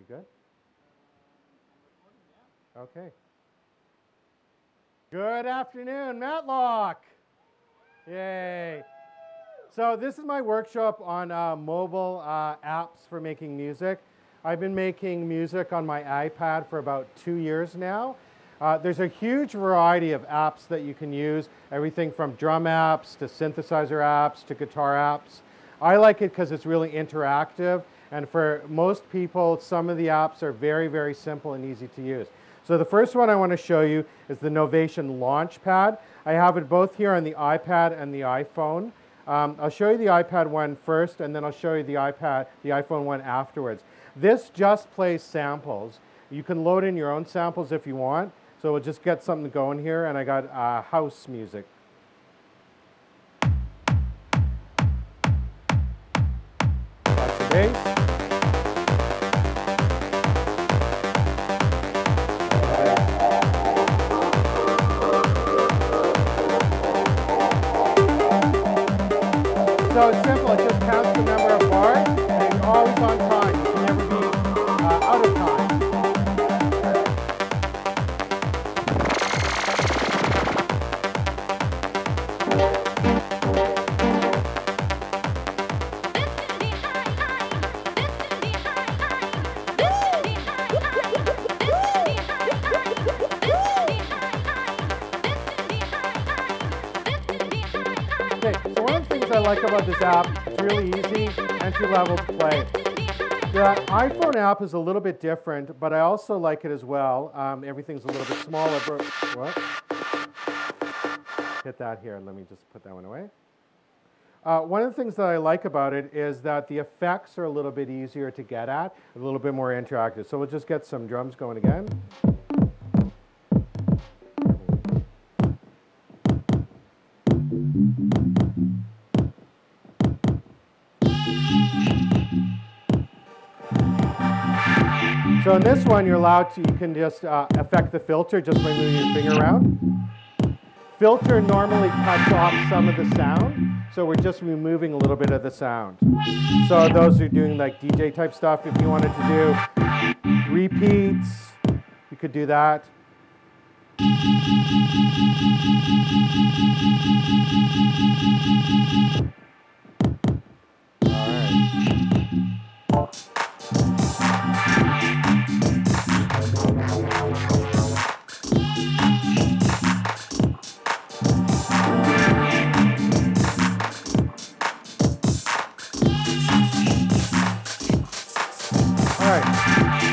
we good? Okay. Good afternoon, Matlock. Yay. So this is my workshop on mobile apps for making music. I've been making music on my iPad for about 2 years now. There's a huge variety of apps that you can use, everything from drum apps to synthesizer apps to guitar apps. I like it because it's really interactive, and for most people, some of the apps are very, very simple and easy to use. So the first one I want to show you is the Novation Launchpad. I have it both here on the iPad and the iPhone. I'll show you the iPad one first, and then I'll show you the iPhone one afterwards. This just plays samples. You can load in your own samples if you want. So we'll just get something going here, and I got house music. That's the bass. So it's simple, it just counts the number of bars, and it's always on time. You can never be out of time. Okay, so one of the things I like about this app, it's really easy, entry level to play. The iPhone app is a little bit different, but I also like it as well. Everything's a little bit smaller. What? Hit that here. Let me just put that one away. One of the things that I like about it is that the effects are a little bit easier to get at, a little bit more interactive. So we'll just get some drums going again. So in this one, you're allowed to, you can just affect the filter just by moving your finger around. Filter normally cuts off some of the sound, so we're just removing a little bit of the sound. So those who are doing like DJ type stuff, if you wanted to do repeats, you could do that.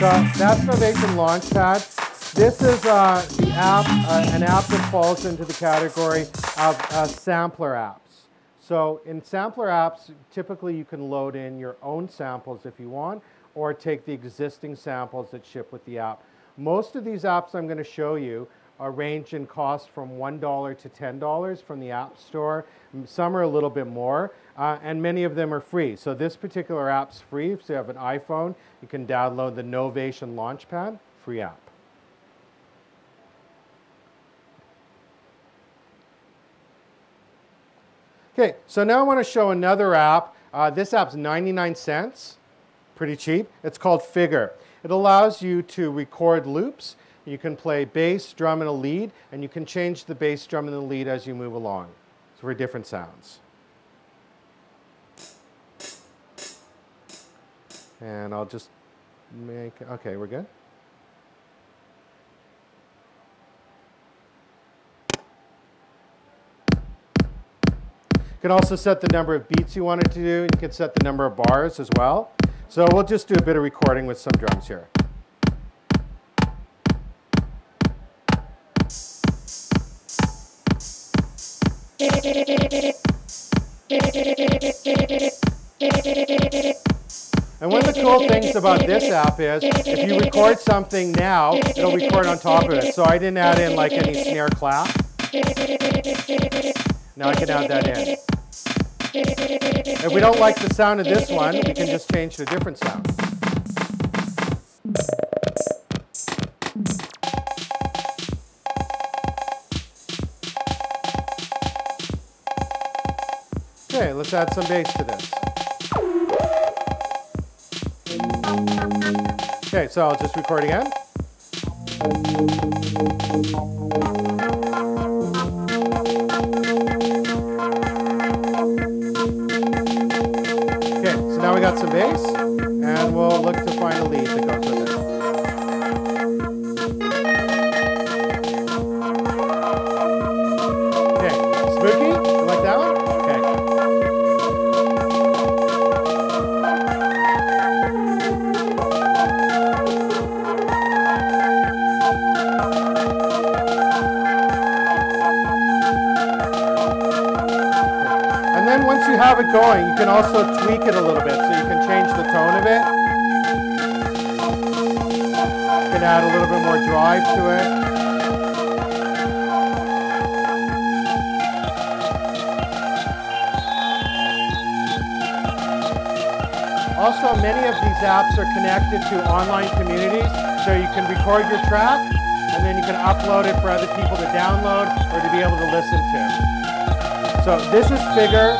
So that's Novation Launchpad. This is the app, an app that falls into the category of sampler apps. So in sampler apps, typically you can load in your own samples if you want, or take the existing samples that ship with the app. Most of these apps I'm going to show you range in cost from $1 to $10 from the App Store. Some are a little bit more, and many of them are free. So this particular app's free. If you have an iPhone, you can download the Novation Launchpad, free app. Okay, so now I want to show another app. This app's 99 cents, pretty cheap. It's called Figure. It allows you to record loops. You can play bass, drum, and a lead, and you can change the bass, drum, and the lead as you move along. So for different sounds. And I'll just make, okay, we're good? You can also set the number of beats you want it to do. You can set the number of bars as well. So we'll just do a bit of recording with some drums here. And one of the cool things about this app is if you record something now, it'll record on top of it. So I didn't add in like any snare clap. Now I can add that in. If we don't like the sound of this one, we can just change to a different sound. Okay, let's add some bass to this. Okay, so I'll just record again. Okay, so now we got some bass, and we'll look to find a lead that goes with it. Okay, spooky? You like that one? Okay. Once you have it going, you can also tweak it a little bit, so you can change the tone of it. You can add a little bit more drive to it. Also, many of these apps are connected to online communities, so you can record your track, and then you can upload it for other people to download or to be able to listen to. So this is Figure.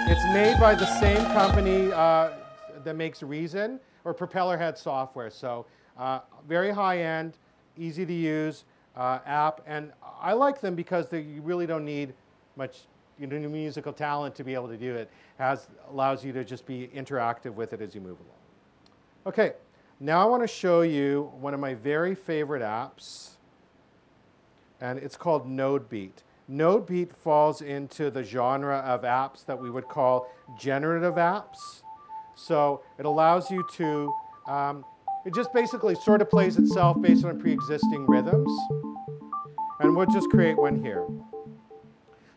It's made by the same company that makes Reason or Propellerhead software. So very high-end, easy to use app, and I like them because you really don't need much musical talent to be able to do it. Allows you to just be interactive with it as you move along. Okay, now I want to show you one of my very favorite apps, and it's called NodeBeat. NodeBeat falls into the genre of apps that we would call generative apps. So it allows you to, it just basically sort of plays itself based on pre-existing rhythms. And we'll just create one here.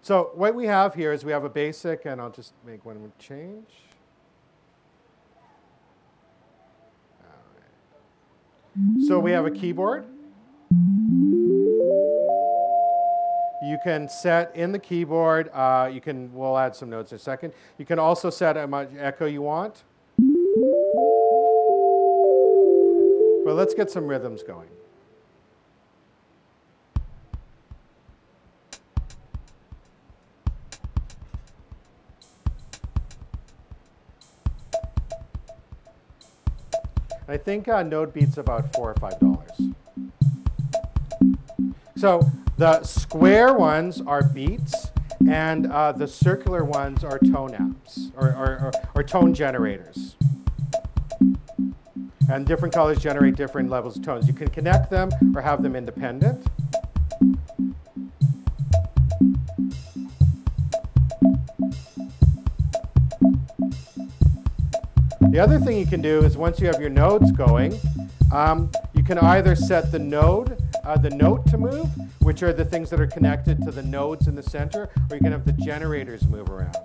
So what we have here is we have a basic, and I'll just make one change. All right. So we have a keyboard. You can set in the keyboard, we'll add some notes in a second. You can also set how much echo you want. But let's get some rhythms going. I think NodeBeat's about $4 or $5. So the square ones are beats, and the circular ones are tone apps, or tone generators. And different colors generate different levels of tones. You can connect them or have them independent. The other thing you can do is once you have your nodes going, you can either set the note to move, which are the things that are connected to the nodes in the center, or you can have the generators move around.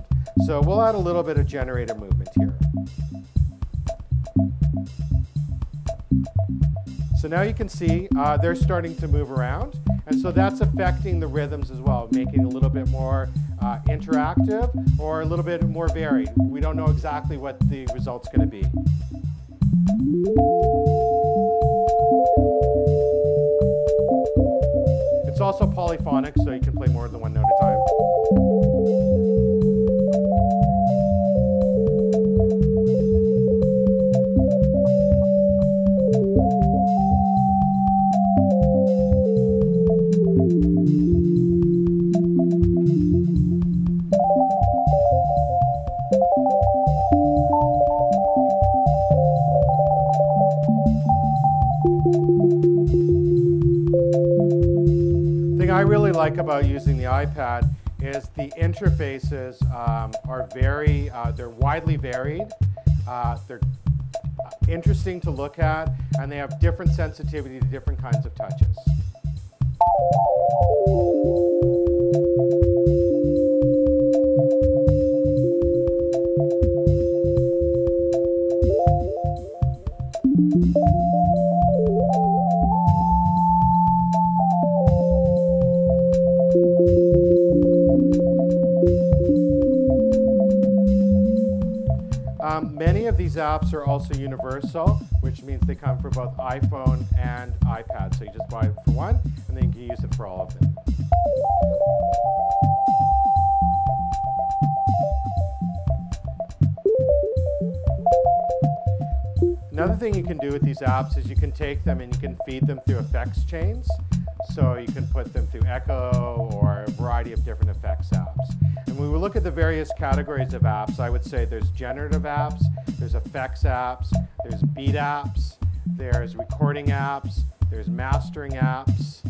So we'll add a little bit of generator movement here. So now you can see they're starting to move around, and so that's affecting the rhythms as well, making it a little bit more interactive or a little bit more varied. We don't know exactly what the result's going to be. It's also polyphonic, so you can play more than one note at a time. I really like about using the iPad is the interfaces are they're widely varied, they're interesting to look at, and they have different sensitivity to different kinds of touches. Many of these apps are also universal, which means they come for both iPhone and iPad. So you just buy it for one, and then you can use it for all of them. Another thing you can do with these apps is you can take them and you can feed them through effects chains. So you can put them through Echo or a variety of different effects apps. And when we look at the various categories of apps, I would say there's generative apps, there's effects apps, there's beat apps, there's recording apps, there's mastering apps,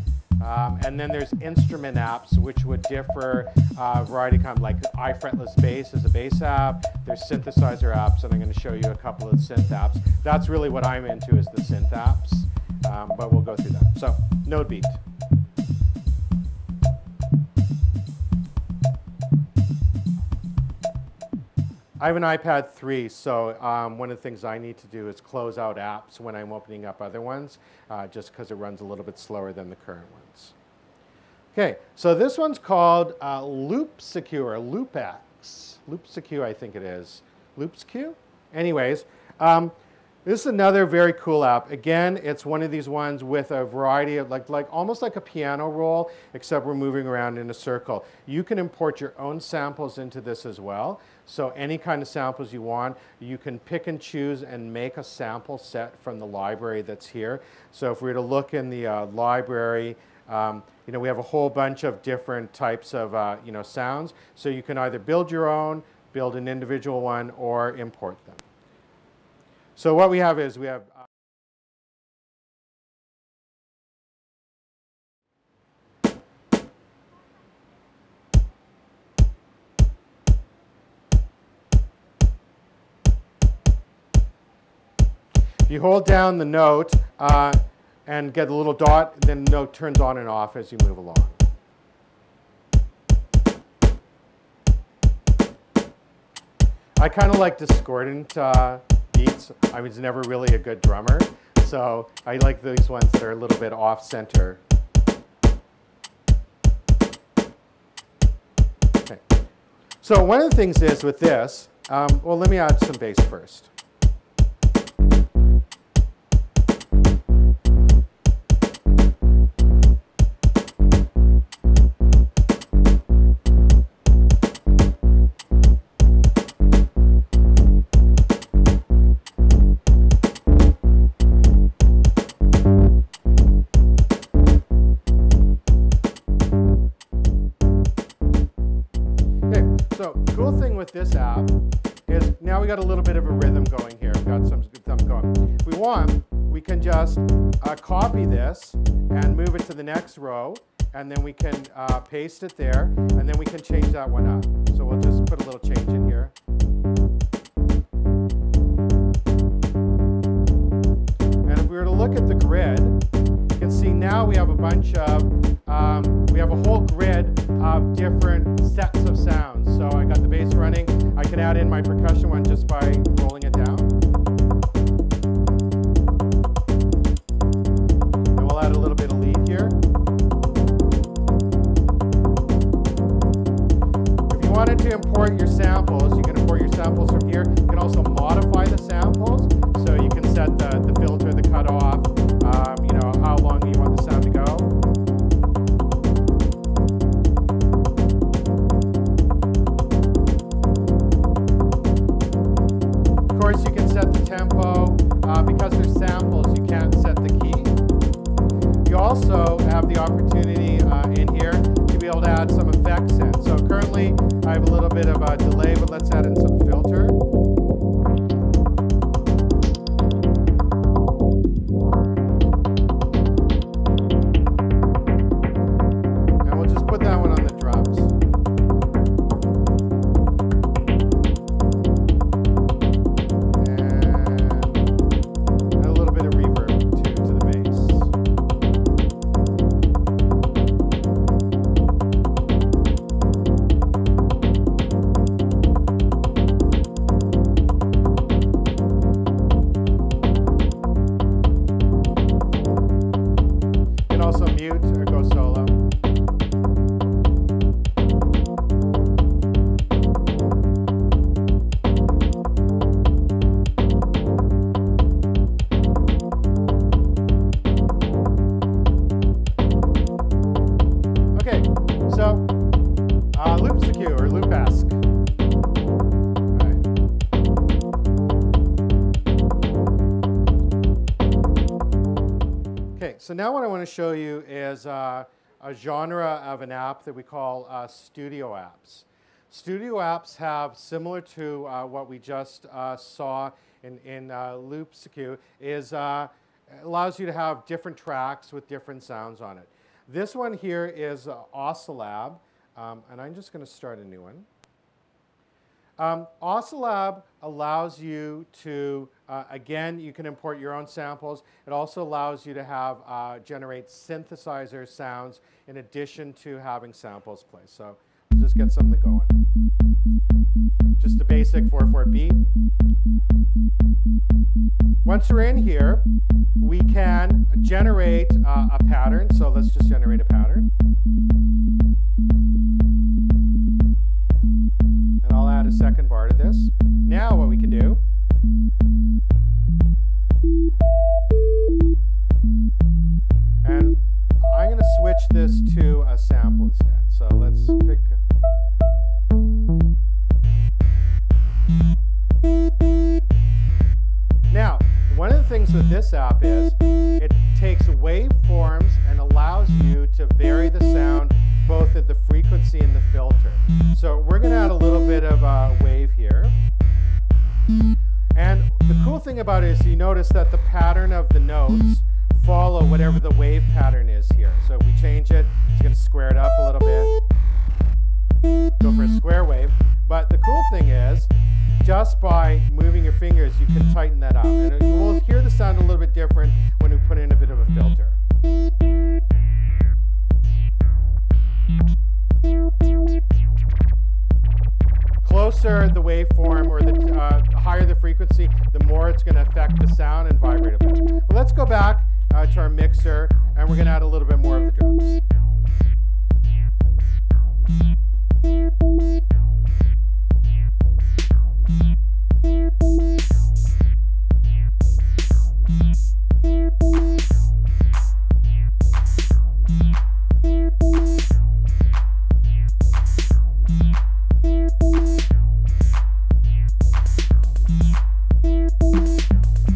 and then there's instrument apps, which would differ a variety kind of like iFretless Bass is a bass app. There's synthesizer apps, and I'm going to show you a couple of synth apps. That's really what I'm into is the synth apps, but we'll go through that. So NodeBeat. I have an iPad 3, so one of the things I need to do is close out apps when I'm opening up other ones, just because it runs a little bit slower than the current ones. Okay, so this one's called LoopsQ or LoopX. LoopsQ, I think it is. LoopsQ? Anyways, this is another very cool app. Again, it's one of these ones with a variety of, almost like a piano roll, except we're moving around in a circle. You can import your own samples into this as well. So any kind of samples you want, you can pick and choose and make a sample set from the library that's here. So if we were to look in the library, you know, we have a whole bunch of different types of you know, sounds. So you can either build your own, build an individual one, or import them. So what we have is we have if you hold down the note and get a little dot, then the note turns on and off as you move along. I kind of like discordant beats. I was never really a good drummer, so I like these ones that are a little bit off center. Okay. So one of the things is with this, well, let me add some bass first. This app is now we got a little bit of a rhythm going here. We've got some going. If we want, we can just copy this and move it to the next row, and then we can paste it there, and then we can change that one up. So we'll just put a little change in here. And if we were to look at the grid, you can see now we have a bunch of, we have a whole grid of different sets of sounds. So I got the bass running. I can add in my percussion one just by rolling it down. And we'll add a little bit of lead here. If you wanted to import your samples, you can import your samples from here. You can also modify the samples. So you can set the filter, the cutoff, you know, how long you want the sound to go. You can set the tempo. Because there's samples, you can't set the key. You also have the opportunity in here to be able to add some effects in. So currently, I have a little bit of a delay, but let's add in some filter. And we'll just put that one on the drums. Okay, so now what I want to show you is a genre of an app that we call studio apps. Studio apps have, similar to what we just saw in LoopsQ, allows you to have different tracks with different sounds on it. This one here is AUSA Lab, and I'm just going to start a new one. AUSA Lab allows you to, again, you can import your own samples. It also allows you to have generate synthesizer sounds in addition to having samples play. So let's just get something going. Just a basic 4/4 beat. Once we're in here, we can generate a pattern. So let's just generate a pattern. And I'll add a second bar to this. Now what we can do and I'm going to switch this to a sample instead. So let's pick. Now, one of the things with this app is it takes waveforms and allows you to vary the sound both at the frequency and the filter. So we're going to add a little bit of a wave here. And the cool thing about it is you notice that the pattern of the notes follow whatever the wave pattern is here. So if we change it, it's going to square it up a little bit. Go for a square wave. But the cool thing is, just by moving your fingers, you can tighten that up. And you will hear the sound a little bit different when we put in a bit of a filter. Closer the waveform, or the higher the frequency, the more it's going to affect the sound and vibrate a bit. But let's go back to our mixer, and we're going to add a little bit more of the drums.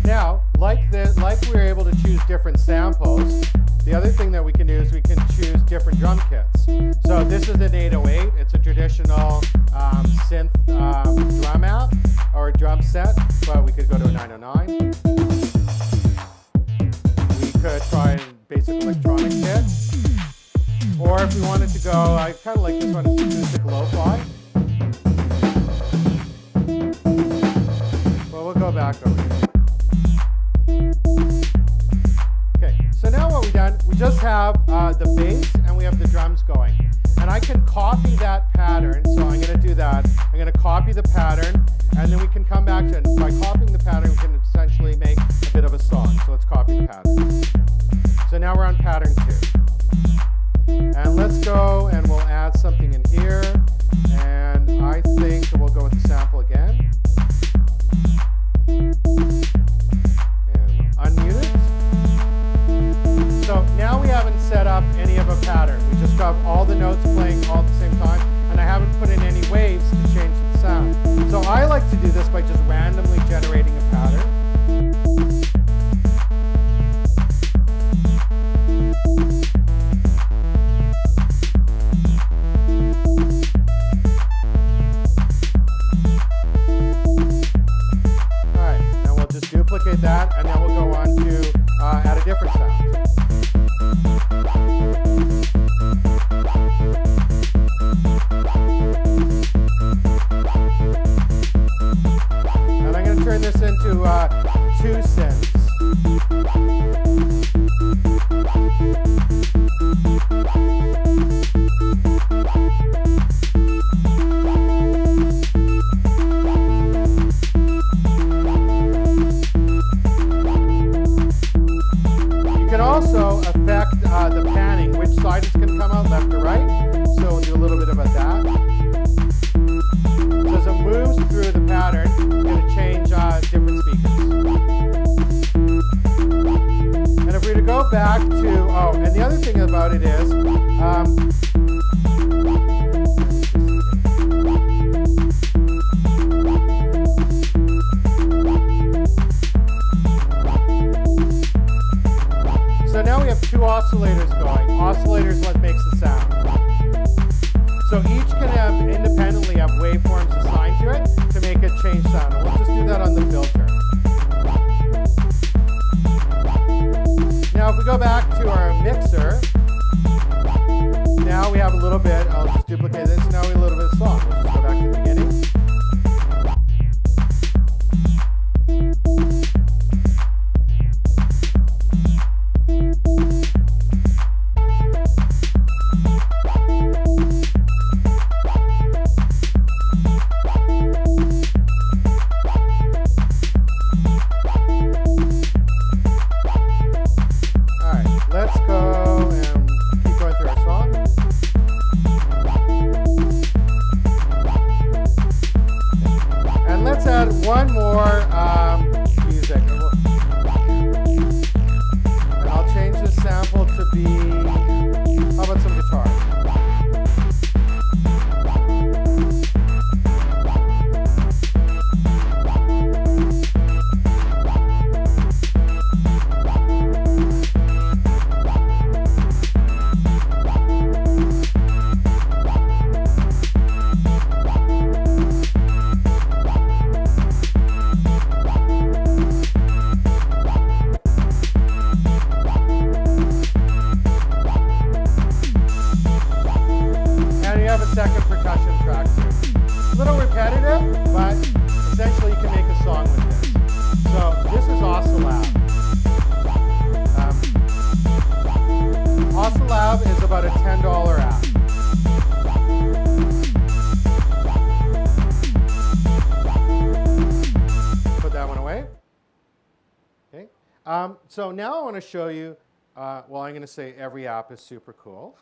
Now, like we were able to choose different samples, the other thing that we can do is we can choose different drum kits. So this is an 808. It's a traditional synth drum app or drum set, but we could go to a 909. We could try a basic electronic kit. Or if we wanted to go, I kind of like this one, it's acoustic lo-fi. Well, we'll go back over here. Okay, so now what we've done, we just have the bass and we have the drums going. And I can copy that pattern, so I'm going to do that. I'm going to copy the pattern, and then we can come back to it. And by copying the pattern, we can essentially make a bit of a song. So let's copy the pattern. So now we're on pattern 2. And let's go and we'll add something in here. And I think we'll go with the sample again. And unmute it. So now we haven't set up any of a pattern. We just have all the notes playing all at the same time, and I haven't put in any waves to change the sound. So I like to do this by just randomly generating a pattern. All right, now we'll just duplicate that, and then we'll go on to add a different sound. And I'm going to turn this into 2 synths. You can also affect the panning, which side it's going to come out, left or right. So we'll do a little bit about that. So as it moves through the pattern, it's going to change different speakers. And if we were to go back to, oh, and the other thing about it is, so now have two oscillators going. Oscillators what makes the sound. So each can have independently have waveforms assigned to it to make it change sound. And we'll just do that on the filter. Now if we go back to our mixer, now we have a little bit, I'll just duplicate this, now we have a little bit of song. We'll just go back to the beginning. One more music. And I'll change the sample to be, how about some guitar? Second percussion track too. A little repetitive, but essentially you can make a song with this. So this is AUSA Lab. AUSA Lab is about a $10 app. Put that one away. Okay. So now I want to show you, well, I'm going to say every app is super cool.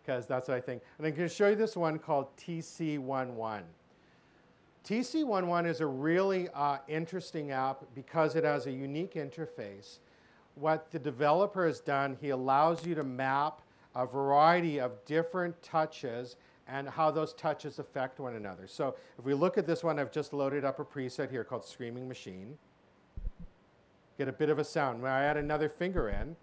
Because that's what I think. And I'm going to show you this one called TC11. TC11 is a really interesting app because it has a unique interface. What the developer has done, he allows you to map a variety of different touches and how those touches affect one another. So if we look at this one, I've just loaded up a preset here called Screaming Machine. Get a bit of a sound. When I add another finger in,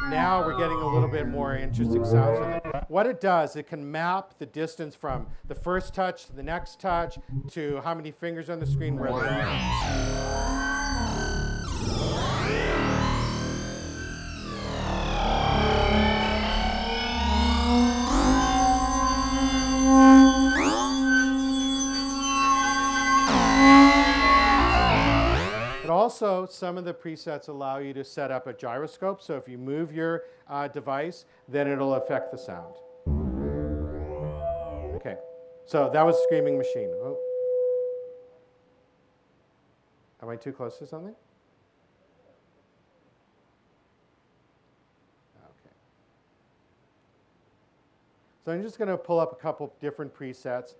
now we're getting a little bit more interesting sounds with it. What it does, it can map the distance from the first touch to the next touch to how many fingers on the screen where they are. Also, some of the presets allow you to set up a gyroscope, so if you move your device, then it'll affect the sound. Okay, so that was Screaming Machine. Oh. Am I too close to something? Okay. So I'm just going to pull up a couple different presets.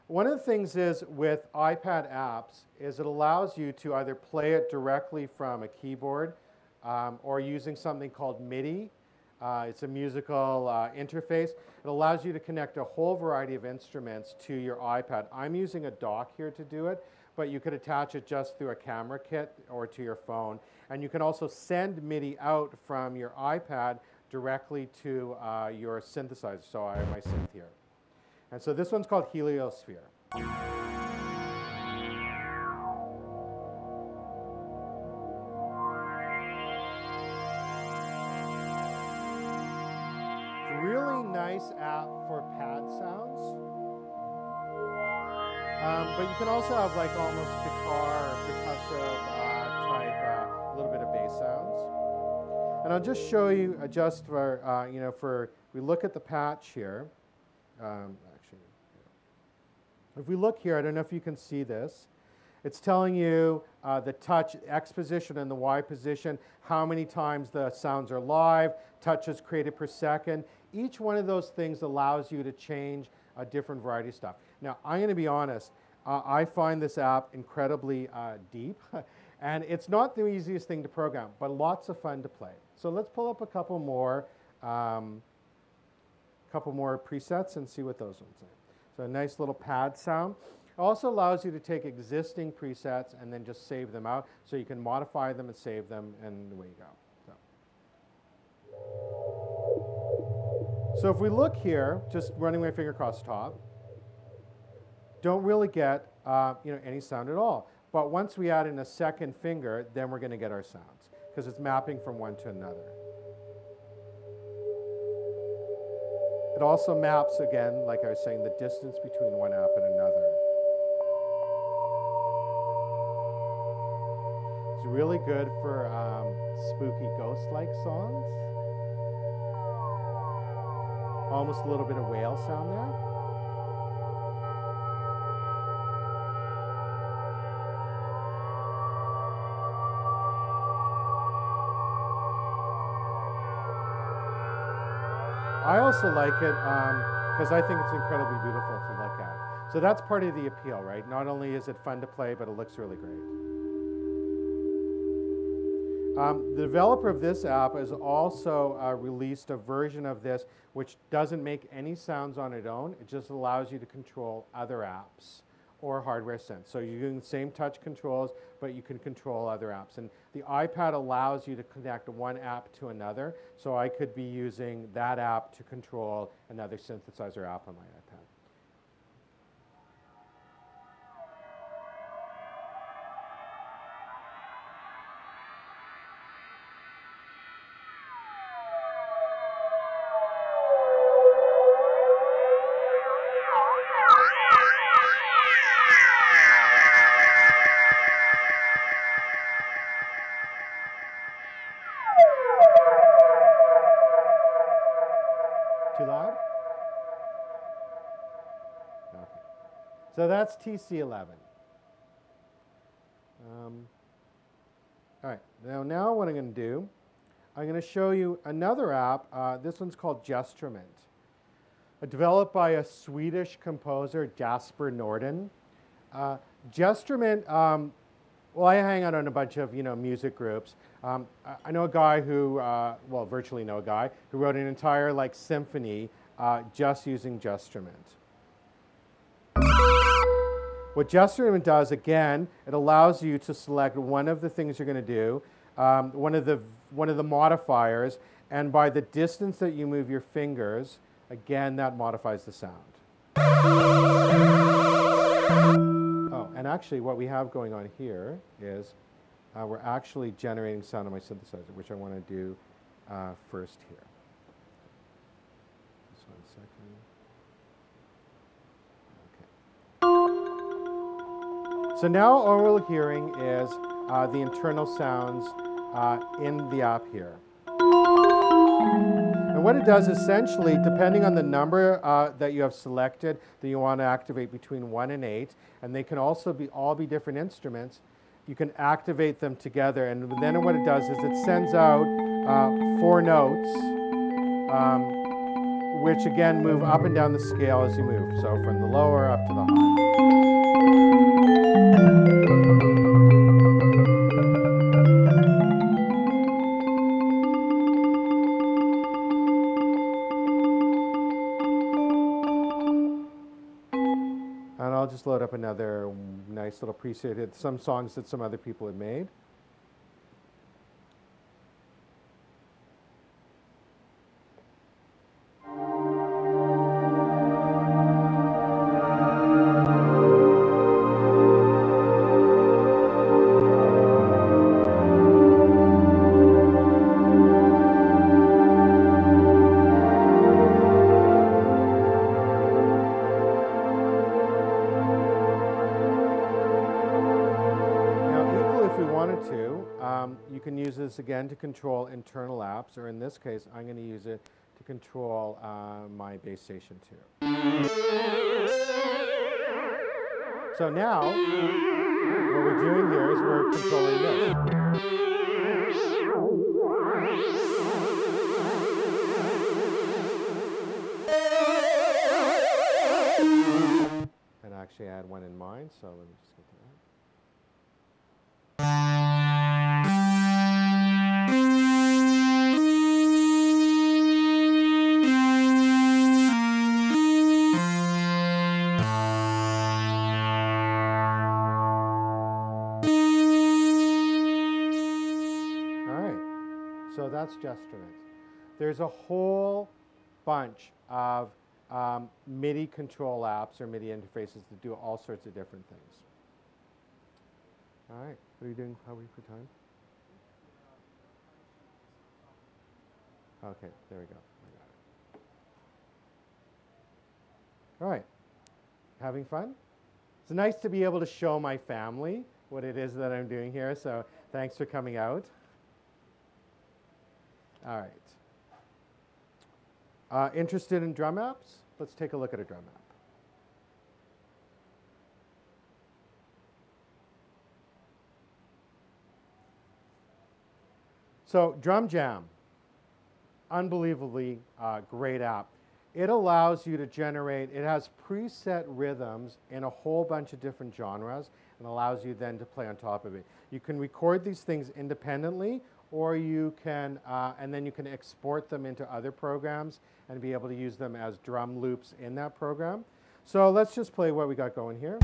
One of the things is with iPad apps is it allows you to either play it directly from a keyboard or using something called MIDI. It's a musical interface. It allows you to connect a whole variety of instruments to your iPad. I'm using a dock here to do it, but you could attach it just through a camera kit or to your phone. And you can also send MIDI out from your iPad directly to your synthesizer. So I have my synth here. And so this one's called Heliosphere. It's a really nice app for pad sounds. But you can also have like almost guitar or percussive type, a little bit of bass sounds. And I'll just show you just for, we look at the patch here. If we look here, I don't know if you can see this. It's telling you the touch X position and the Y position, how many times the sounds are live, touches created per second. Each one of those things allows you to change a different variety of stuff. Now, I'm going to be honest. I find this app incredibly deep. And it's not the easiest thing to program, but lots of fun to play. So let's pull up a couple more presets and see what those ones are. So a nice little pad sound. It also allows you to take existing presets and then just save them out, so you can modify them and save them, and away you go. So if we look here, just running my finger across the top, don't really get any sound at all. But once we add in a second finger, then we're going to get our sounds, because it's mapping from one to another. It also maps, again, like I was saying, the distance between one app and another. It's really good for spooky ghost-like songs. Almost a little bit of whale sound there. I also like it because I think it's incredibly beautiful to look at. So that's part of the appeal, right? Not only is it fun to play, but it looks really great. The developer of this app has also released a version of this which doesn't make any sounds on its own. It just allows you to control other apps or hardware sense. So you're doing the same touch controls, but you can control other apps. And the iPad allows you to connect one app to another. So I could be using that app to control another synthesizer app on my iPad. Too loud? Okay. So that's TC11. All right. Now what I'm going to do, I'm going to show you another app. This one's called Gestrument. Developed by a Swedish composer, Jasper Norden. Gestrument, well, I hang out on a bunch of music groups. I know a guy who, well, virtually know a guy who wrote an entire symphony just using Gestrument. What Gestrument does, again, it allows you to select one of the things you're going to do, one of the modifiers, and by the distance that you move your fingers, again, that modifies the sound. Oh, and actually what we have going on here is we're actually generating sound on my synthesizer, which I want to do first here. Just 1 second. Okay. So now all we're hearing is the internal sounds in the app here. And what it does essentially, depending on the number that you have selected that you want to activate between 1 and 8, and they can also all be different instruments, you can activate them together. And then what it does is it sends out 4 notes, which again move up and down the scale as you move. So from the lower up to the And I'll just load up another nice little preset. It's some songs that some other people have made. You can use this again to control internal apps, or in this case, I'm going to use it to control my bass station too. So now, what we're doing here is we're controlling this. And actually I had one in mind, so let me just get to that. So that's Gestruments. There's a whole bunch of MIDI control apps or MIDI interfaces that do all sorts of different things. All right, what are you doing? How are we for time? Okay, there we go. I got it. All right, having fun? It's nice to be able to show my family what it is that I'm doing here, so thanks for coming out. All right. Interested in drum apps? Let's take a look at a drum app. So Drum Jam, unbelievably great app. It allows you to generate, it has preset rhythms in a whole bunch of different genres and allows you then to play on top of it. You can record these things independently, or you can, and then you can export them into other programs and be able to use them as drum loops in that program. So let's just play what we got going here.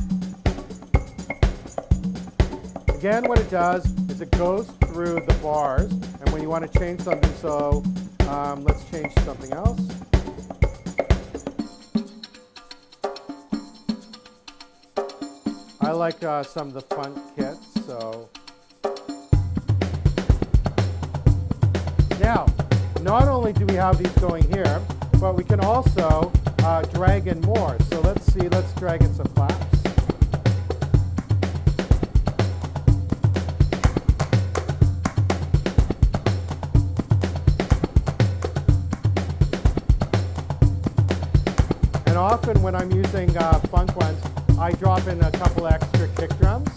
Again, what it does is it goes through the bars, and when you want to change something, so let's change something else. I like some of the funk kits, so. Now, not only do we have these going here, but we can also drag in more. So let's see, let's drag in some claps. And often when I'm using funk ones, I drop in a couple extra kick drums.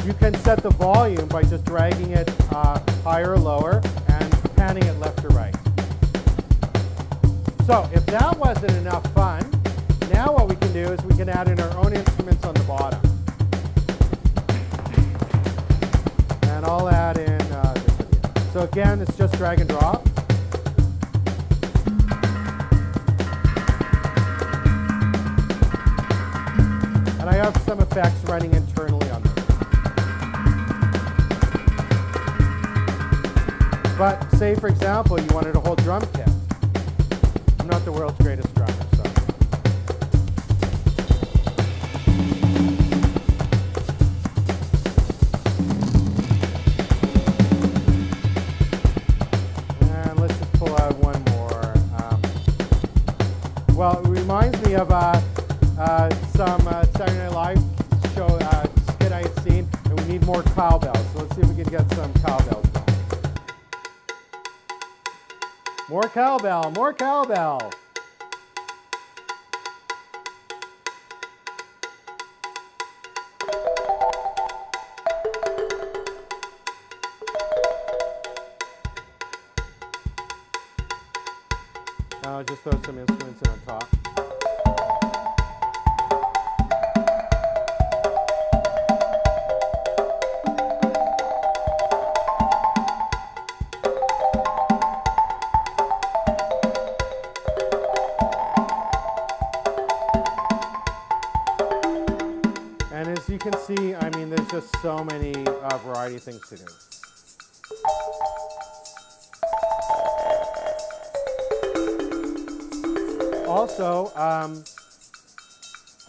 You can set the volume by just dragging it higher or lower and panning it left or right. So if that wasn't enough fun, now what we can do is we can add in our own instruments on the bottom. And I'll add in this idea. So again, it's just drag and drop. And I have some effects running internally on them. But say, for example, you wanted a whole drum kit. I'm not the world's greatest drummer, so. And let's just pull out one more. Well, it reminds me of some Saturday Night Live show skit I had seen, and we need more cowbells. So let's see if we can get some cowbells going. More cowbell, more cowbell. I'll just throw some instruments in on top. You can see, I mean, there's just so many variety of things to do. Also,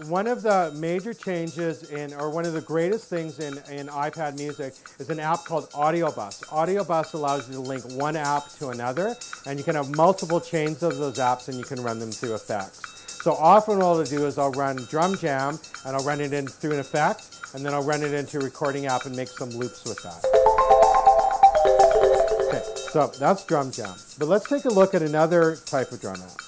one of the major changes in, or one of the greatest things in iPad music is an app called Audio Bus. Audio Bus allows you to link one app to another, and you can have multiple chains of those apps and you can run them through effects. So often what I'll do is I'll run Drum Jam and I'll run it in through an effect, and then I'll run it into a recording app and make some loops with that. Okay, so that's Drum Jam. But let's take a look at another type of drum app.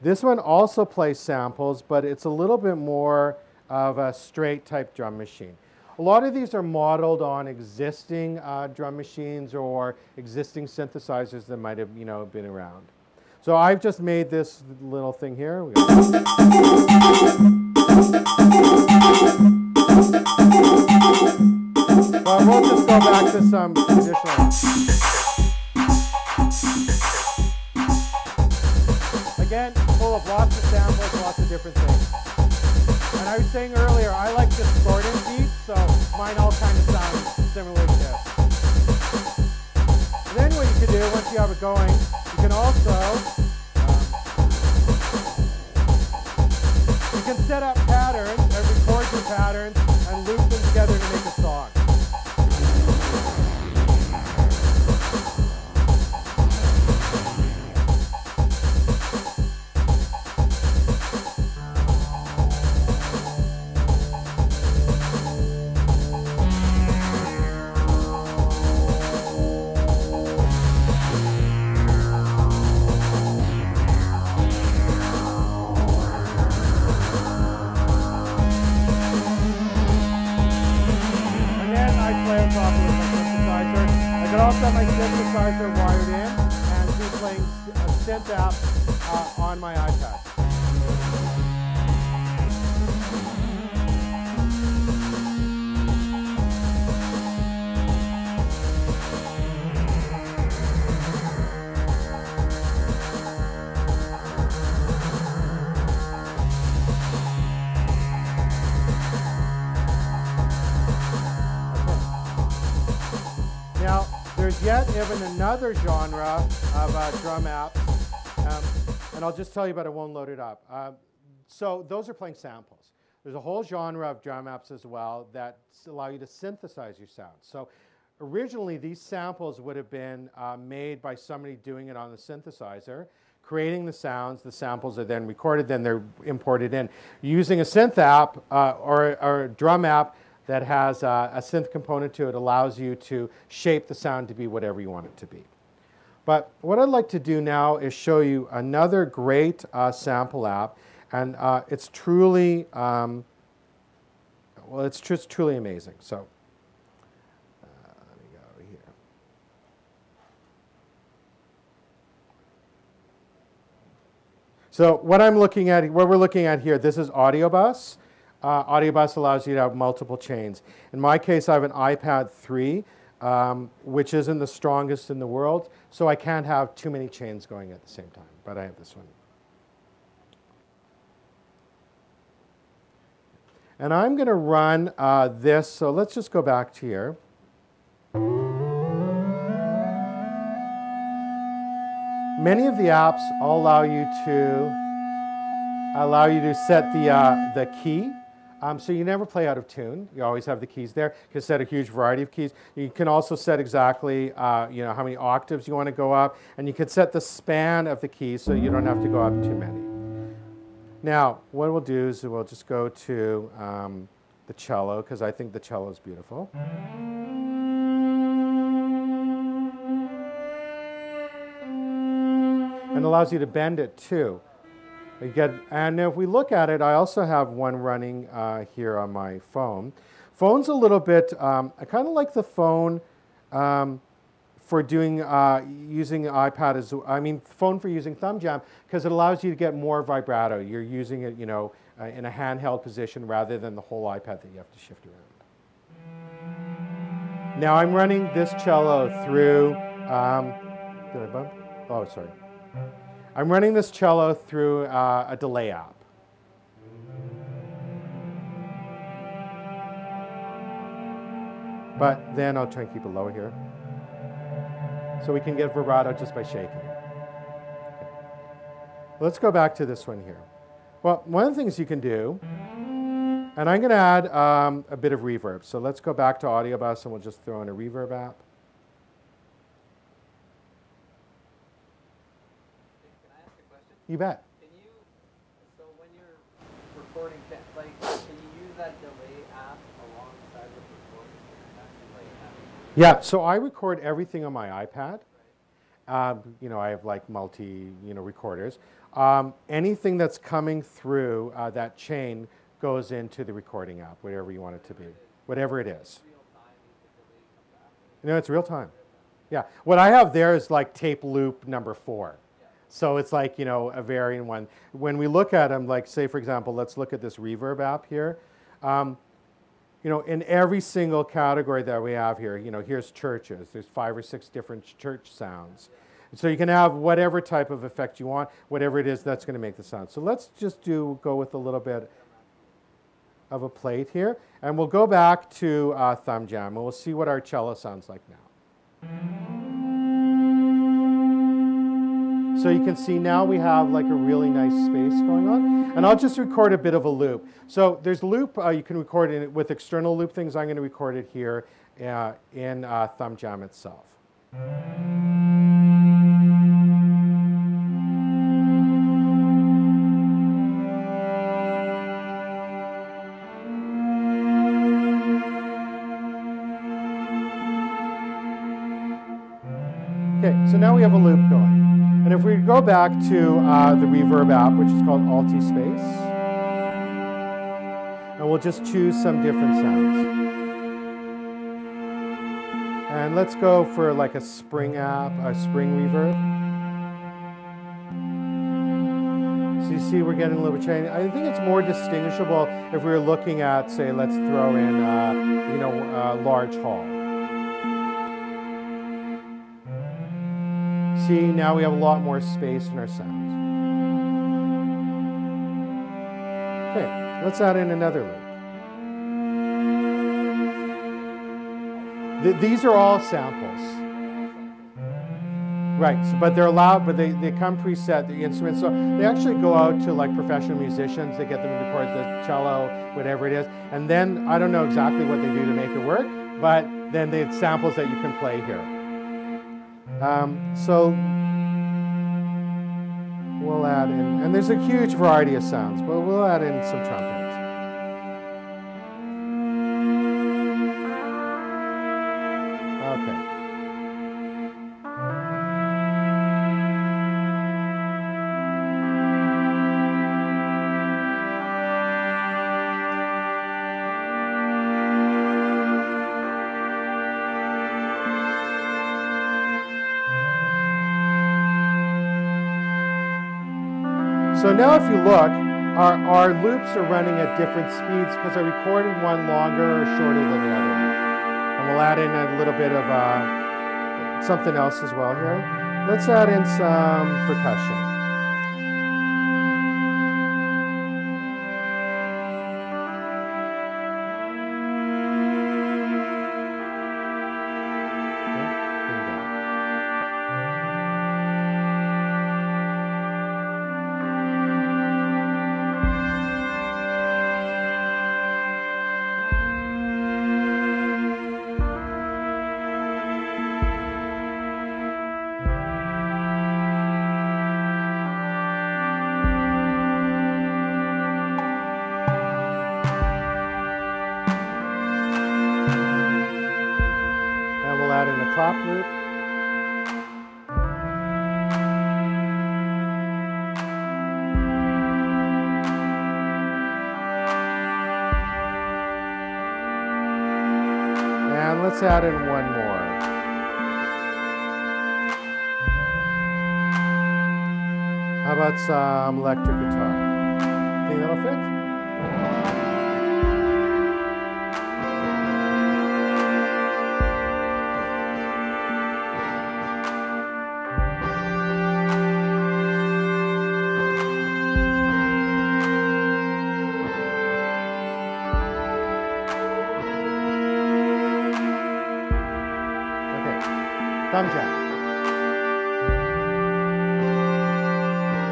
This one also plays samples, but it's a little bit more of a straight type drum machine. A lot of these are modeled on existing drum machines or existing synthesizers that might have, been around. So I've just made this little thing here. But we'll just go back to some traditional. Again, full of lots of samples, lots of different things. And I was saying earlier, I like discordant beats, so mine all kind of sound similar to this. do, once you have it going, you can also you can set up patterns and record your patterns and loop them together to make a song. My synthesizer wired in and be playing a synth app on my iPad. Now, there's yet even another genre of drum apps, and I'll just tell you, but I won't load it up. So those are playing samples. There's a whole genre of drum apps as well that allow you to synthesize your sounds. So originally, these samples would have been made by somebody doing it on the synthesizer, creating the sounds. The samples are then recorded, then they're imported in. Using a synth app or a drum app that has a synth component to it allows you to shape the sound to be whatever you want it to be. But what I'd like to do now is show you another great sample app, and it's truly, well, it's just truly amazing. So let me go here. So what we're looking at here, this is Audio Bus. Audio Bus allows you to have multiple chains. In my case, I have an iPad 3, which isn't the strongest in the world, so I can't have too many chains going at the same time, but I have this one. And I'm going to run this, so let's just go back to here. Many of the apps allow you to set the key. So you never play out of tune. You always have the keys there. You can set a huge variety of keys. You can also set exactly how many octaves you want to go up, and you can set the span of the keys so you don't have to go up too many. Now, what we'll do is we'll just go to the cello, because I think the cello is beautiful. And allows you to bend it too. And if we look at it, I also have one running here on my phone. Phone's a little bit, I kind of like the phone for doing, using iPad as, phone for using thumb jam, because it allows you to get more vibrato. You're using it, in a handheld position rather than the whole iPad that you have to shift around. Now I'm running this cello through, did I bump? Oh, sorry. I'm running this cello through a delay app. But then I'll try and keep it low here. So we can get vibrato just by shaking it. Okay. Let's go back to this one here. Well, one of the things you can do, and I'm going to add a bit of reverb. So let's go back to Audio Bus and we'll just throw in a reverb app. You bet. Can you, so when you're recording, can you use that delay app alongside with recording? Yeah, so I record everything on my iPad. Right. I have like multi, recorders. Anything that's coming through that chain goes into the recording app, whatever you want it to be, whatever it is. It's real time. Yeah, what I have there is like tape loop number 4. So it's like, a varying one. When we look at them, like say, for example, let's look at this reverb app here. In every single category that we have here, here's churches. There's 5 or 6 different church sounds. So you can have whatever type of effect you want, whatever it is that's going to make the sound. So let's just go with a little bit of a plate here. And we'll go back to Thumb Jam, and we'll see what our cello sounds like now. So you can see now we have like a really nice space going on. And I'll just record a bit of a loop. So there's loop, you can record it with external loop things. I'm going to record it here in Thumb Jam itself. Okay, so now we have a loop going. And if we go back to the reverb app, which is called Alti Space, and we'll just choose some different sounds. And let's go for like a spring app, a spring reverb. So you see we're getting a little bit change. I think it's more distinguishable if we were looking at, say, let's throw in, large hall. See, now we have a lot more space in our sounds. Okay, let's add in another loop. These are all samples. Right, so, but they're allowed, but they come preset, the instruments. So they actually go out to like professional musicians, they get them to record the cello, whatever it is. And then, I don't know exactly what they do to make it work, but then they have samples that you can play here. So we'll add in, and there's a huge variety of sounds, but we'll add in some trumpets. Okay. So now if you look, our loops are running at different speeds because I recorded one longer or shorter than the other one. And we'll add in a little bit of something else as well here. Let's add in some percussion. Add in a clap loop. And let's add in one more. How about some electric guitar? Think that'll fit? Thumb Jam.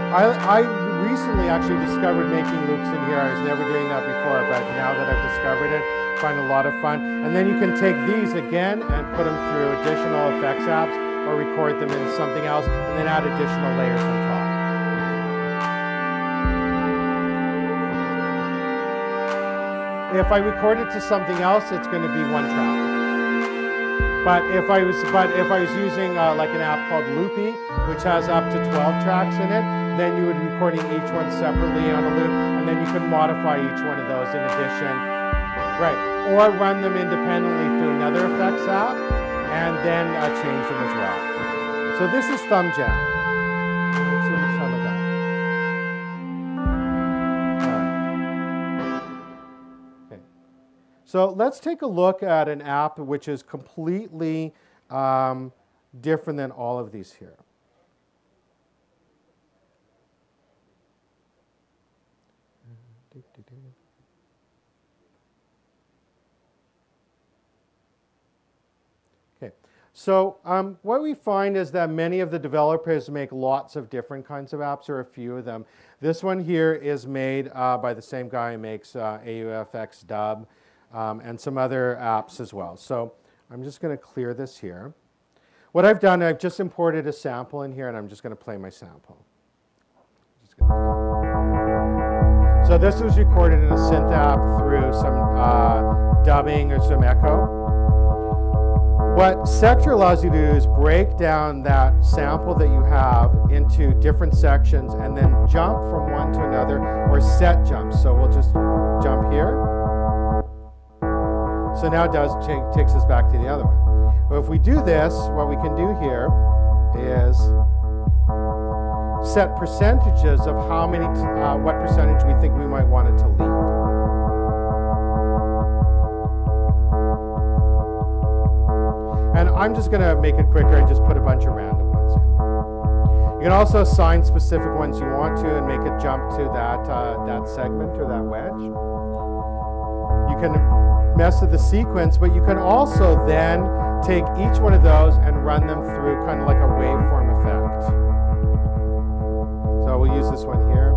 I recently actually discovered making loops in here. I was never doing that before, but now that I've discovered it, I find a lot of fun. And then you can take these again and put them through additional effects apps or record them in something else and then add additional layers on top. If I record it to something else, it's going to be one track. But if I was using like an app called LoopsQ, which has up to 12 tracks in it, then you would be recording each one separately on a loop, and then you could modify each one of those in addition, right? Or run them independently through another effects app, and then change them as well. So this is Thumb Jam. Let's see how much time I got. So let's take a look at an app which is completely different than all of these here. Okay, So what we find is that many of the developers make lots of different kinds of apps, or a few of them. This one here is made by the same guy who makes AUFX Dub and some other apps as well. So I'm just going to clear this here. What I've done, I've just imported a sample in here, and I'm just going to play my sample. So this was recorded in a synth app through some dubbing or some echo. What Sector allows you to do is break down that sample that you have into different sections and then jump from one to another, or set jumps. So we'll just jump here. So now it takes us back to the other one. But if we do this, what we can do here is set percentages of how many, what percentage we think we might want it to leap. And I'm just going to make it quicker and just put a bunch of random ones in. You can also assign specific ones you want to and make it jump to that segment or that wedge. You can mess with the sequence, but you can also then take each one of those and run them through kind of like a waveform effect. So we'll use this one here.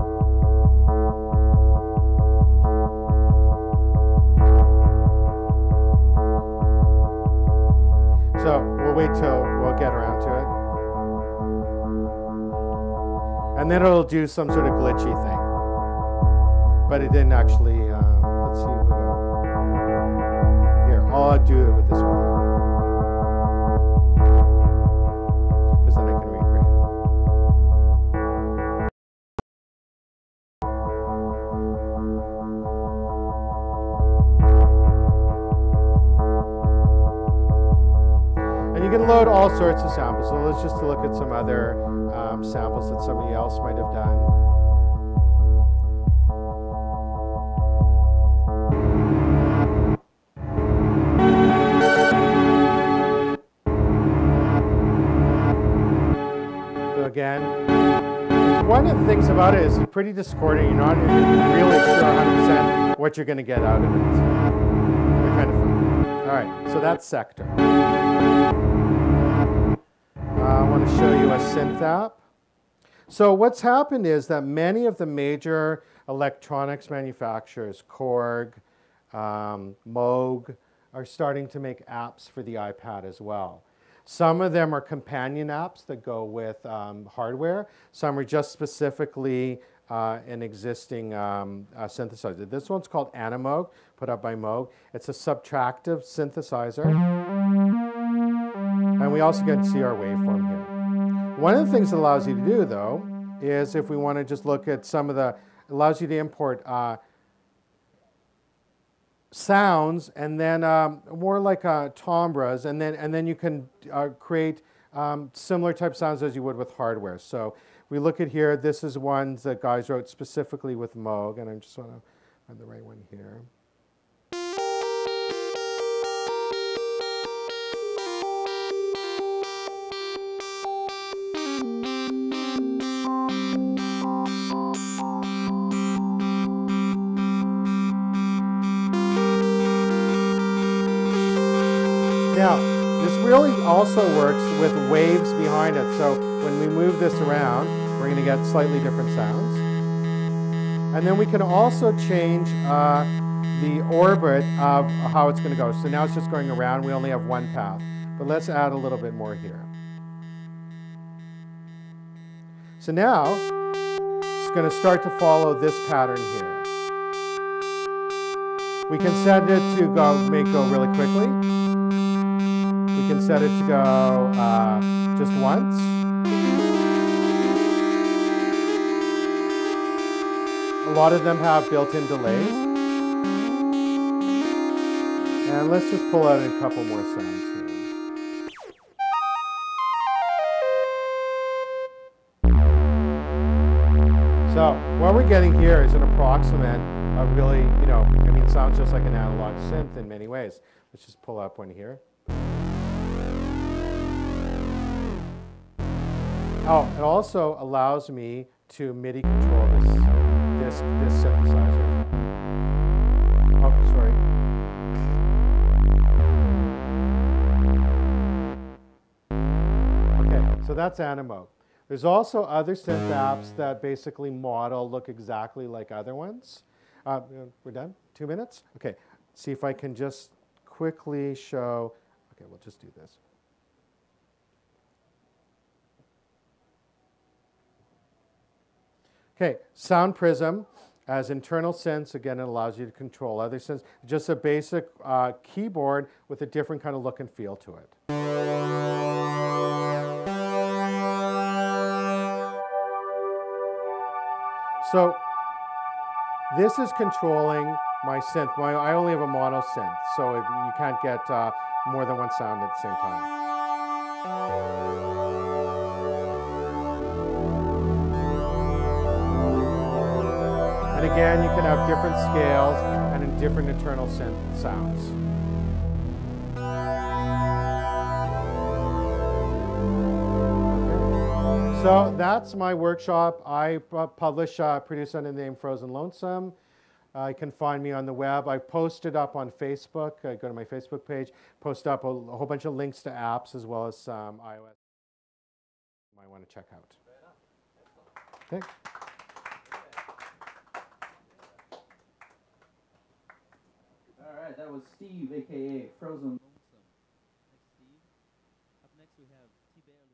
So we'll wait till we'll get around to it. And then it'll do some sort of glitchy thing. But it didn't actually, let's see if we go. Here, I'll do it with this one here. Because then I can recreate it. And you can load all sorts of samples. So let's just look at some other samples that somebody else might have done. So again, one of the things about it is it's pretty discordant. You're not really sure 100% what you're going to get out of it. They're kind of fun. All right, so that's Sector. I want to show you a synth app. So what's happened is that many of the major electronics manufacturers, Korg, Moog, are starting to make apps for the iPad as well. Some of them are companion apps that go with hardware. Some are just specifically an existing synthesizer. This one's called Animo, put up by Moog. It's a subtractive synthesizer. And we also get to see our waveform here. One of the things it allows you to do, though, is if we want to just look at some of the, it allows you to import sounds, and then more like timbres, and then you can create similar type sounds as you would with hardware. So we look at here, this is one that guys wrote specifically with Moog, and I just want to find the right one here. Now, this really also works with waves behind it. So when we move this around, we're going to get slightly different sounds. And then we can also change the orbit of how it's going to go. So now it's just going around. We only have one path. But let's add a little bit more here. So now it's going to start to follow this pattern here. We can set it to make go really quickly. We can set it to go just once. A lot of them have built-in delays. And let's just pull out a couple more sounds here. So what we're getting here is an approximate of really, it sounds just like an analog synth in many ways. Let's just pull up one here. Oh, it also allows me to MIDI control this synthesizer. Oh, sorry. So that's Animo. There's also other synth apps that basically look exactly like other ones. We're done? 2 minutes? Okay. See if I can just quickly show. Okay, we'll just do this. Okay, Sound Prism as internal synths. Again, it allows you to control other synths. Just a basic keyboard with a different kind of look and feel to it. So this is controlling my synth. I only have a mono synth, so you can't get more than one sound at the same time. And again, you can have different scales and in different internal synth sounds. Okay. So that's my workshop. I produce under the name Frozen Lonesome. You can find me on the web. I posted up on Facebook. Go to my Facebook page, post up a whole bunch of links to apps as well as some iOS you might want to check out. Okay. All right, that was Steve, aka Frozen Lonesome. Thanks, Steve. Up next we have T-Band.